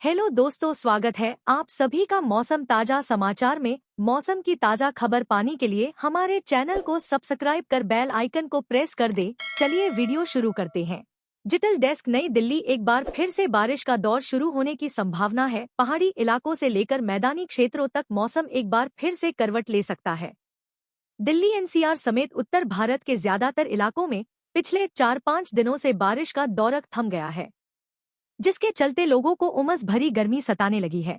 Hello दोस्तों, स्वागत है आप सभी का मौसम ताजा समाचार में। मौसम की ताजा खबर पाने के लिए हमारे चैनल को सब्सक्राइब कर बेल आइकन को प्रेस कर दे। चलिए वीडियो शुरू करते हैं। Digital desk. नई दिल्ली। एक बार फिर से बारिश का दौर शुरू होने की संभावना है। पहाड़ी इलाकों से लेकर मैदानी क्षेत्रों तक मौसम एक बार फिर से करवट ले सकता है। दिल्ली एनसीआर समेत उत्तर भारत के ज्यादातर इलाकों में पिछले 4-5 दिनों से बारिश का दौर थम गया है, जिसके चलते लोगों को उमस भरी गर्मी सताने लगी है।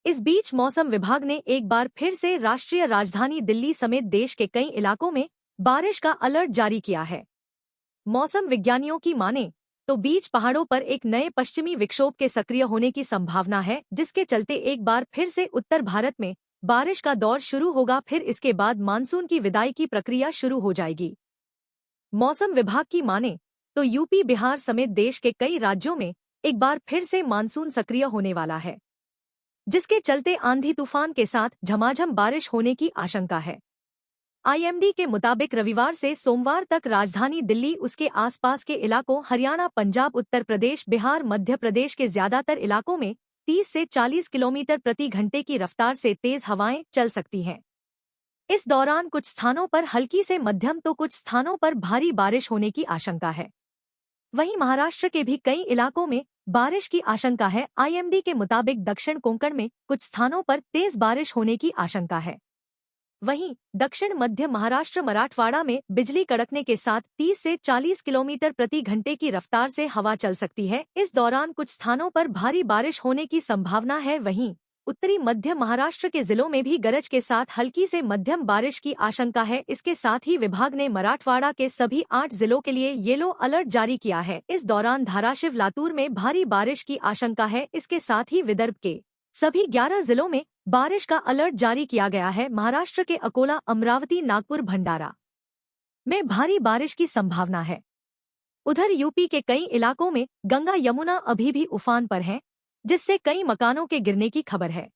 इस बीच मौसम विभाग ने एक बार फिर से राष्ट्रीय राजधानी दिल्ली समेत देश के कई इलाकों में बारिश का अलर्ट जारी किया है। मौसम विज्ञानियों की माने तो बीच पहाड़ों पर एक नए पश्चिमी विक्षोभ के सक्रिय होने की संभावना है, जिसके चलते एक बार फिर से उत्तर भारत में बारिश का दौर शुरू होगा। फिर इसके बाद मानसून की विदाई की प्रक्रिया शुरू हो जाएगी। मौसम विभाग की माने तो यूपी, बिहार समेत देश के कई राज्यों में एक बार फिर से मानसून सक्रिय होने वाला है, जिसके चलते आंधी तूफान के साथ झमाझम बारिश होने की आशंका है। आईएमडी के मुताबिक रविवार से सोमवार तक राजधानी दिल्ली, उसके आसपास के इलाकों, हरियाणा, पंजाब, उत्तर प्रदेश, बिहार, मध्य प्रदेश के ज्यादातर इलाकों में 30 से 40 किलोमीटर प्रति घंटे की रफ्तार से तेज हवाएं चल सकती हैं। इस दौरान कुछ स्थानों पर हल्की से मध्यम तो कुछ स्थानों पर भारी बारिश होने की आशंका है। वहीं महाराष्ट्र के भी कई इलाकों में बारिश की आशंका है। आईएमडी के मुताबिक दक्षिण कोंकण में कुछ स्थानों पर तेज बारिश होने की आशंका है। वहीं दक्षिण मध्य महाराष्ट्र, मराठवाड़ा में बिजली कड़कने के साथ 30 से 40 किलोमीटर प्रति घंटे की रफ्तार से हवा चल सकती है। इस दौरान कुछ स्थानों पर भारी बारिश होने की संभावना है। वहीं उत्तरी मध्य महाराष्ट्र के जिलों में भी गरज के साथ हल्की से मध्यम बारिश की आशंका है। इसके साथ ही विभाग ने मराठवाड़ा के सभी 8 जिलों के लिए येलो अलर्ट जारी किया है। इस दौरान धाराशिव, लातूर में भारी बारिश की आशंका है। इसके साथ ही विदर्भ के सभी 11 जिलों में बारिश का अलर्ट जारी किया गया है। महाराष्ट्र के अकोला, अमरावती, नागपुर, भंडारा में भारी बारिश की संभावना है। उधर यूपी के कई इलाकों में गंगा, यमुना अभी भी उफान पर हैं, जिससे कई मकानों के गिरने की खबर है,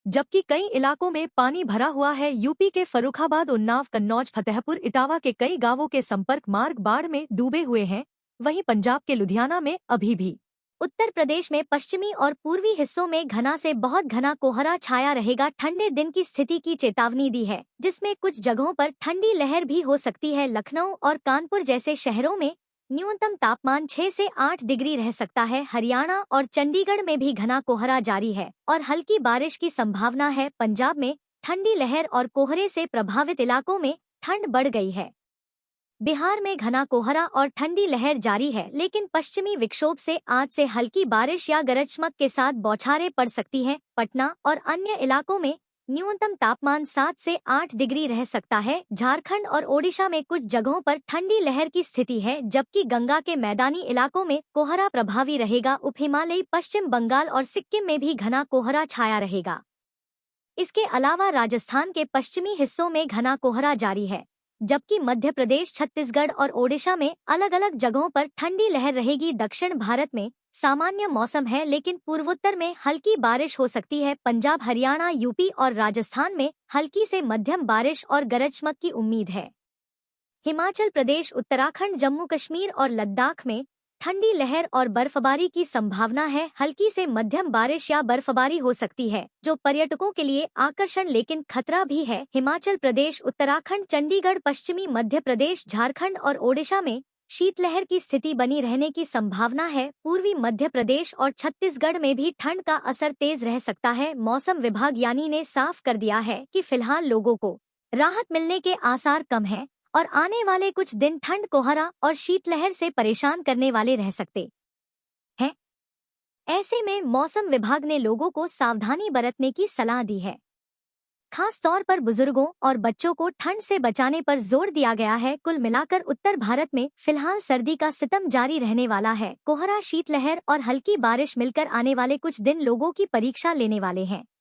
जबकि कई इलाकों में पानी भरा हुआ है। यूपी के फर्रुखाबाद, उन्नाव, कन्नौज, फतेहपुर, इटावा के कई गांवों के संपर्क मार्ग बाढ़ में डूबे हुए हैं। वहीं पंजाब के लुधियाना में अभी भी। उत्तर प्रदेश में पश्चिमी और पूर्वी हिस्सों में घना से बहुत घना कोहरा छाया रहेगा। ठंडे दिन की स्थिति की चेतावनी दी है, जिसमें कुछ जगहों पर ठंडी लहर भी हो सकती है। लखनऊ और कानपुर जैसे शहरों में न्यूनतम तापमान 6 से 8 डिग्री रह सकता है। हरियाणा और चंडीगढ़ में भी घना कोहरा जारी है और हल्की बारिश की संभावना है। पंजाब में ठंडी लहर और कोहरे से प्रभावित इलाकों में ठंड बढ़ गई है। बिहार में घना कोहरा और ठंडी लहर जारी है, लेकिन पश्चिमी विक्षोभ से आज से हल्की बारिश या गरज चमक के साथ बौछारें पड़ सकती हैं। पटना और अन्य इलाकों में न्यूनतम तापमान 7 से 8 डिग्री रह सकता है। झारखंड और ओडिशा में कुछ जगहों पर ठंडी लहर की स्थिति है, जबकि गंगा के मैदानी इलाकों में कोहरा प्रभावी रहेगा। उप हिमालयी पश्चिम बंगाल और सिक्किम में भी घना कोहरा छाया रहेगा। इसके अलावा राजस्थान के पश्चिमी हिस्सों में घना कोहरा जारी है, जबकि मध्य प्रदेश, छत्तीसगढ़ और ओडिशा में अलग अलग जगहों पर ठंडी लहर रहेगी। दक्षिण भारत में सामान्य मौसम है, लेकिन पूर्वोत्तर में हल्की बारिश हो सकती है। पंजाब, हरियाणा, यूपी और राजस्थान में हल्की से मध्यम बारिश और गरज चमक की उम्मीद है। हिमाचल प्रदेश, उत्तराखंड, जम्मू कश्मीर और लद्दाख में ठंडी लहर और बर्फबारी की संभावना है। हल्की से मध्यम बारिश या बर्फबारी हो सकती है, जो पर्यटकों के लिए आकर्षण लेकिन खतरा भी है। हिमाचल प्रदेश, उत्तराखंड, चंडीगढ़, पश्चिमी मध्य प्रदेश, झारखंड और ओडिशा में शीतलहर की स्थिति बनी रहने की संभावना है। पूर्वी मध्य प्रदेश और छत्तीसगढ़ में भी ठंड का असर तेज रह सकता है। मौसम विभाग यानी ने साफ कर दिया है कि फिलहाल लोगों को राहत मिलने के आसार कम हैं और आने वाले कुछ दिन ठंड, कोहरा और शीतलहर से परेशान करने वाले रह सकते हैं। ऐसे में मौसम विभाग ने लोगों को सावधानी बरतने की सलाह दी है। खास तौर पर बुजुर्गों और बच्चों को ठंड से बचाने पर जोर दिया गया है। कुल मिलाकर उत्तर भारत में फिलहाल सर्दी का सितम जारी रहने वाला है। कोहरा, शीतलहर और हल्की बारिश मिलकर आने वाले कुछ दिन लोगों की परीक्षा लेने वाले हैं।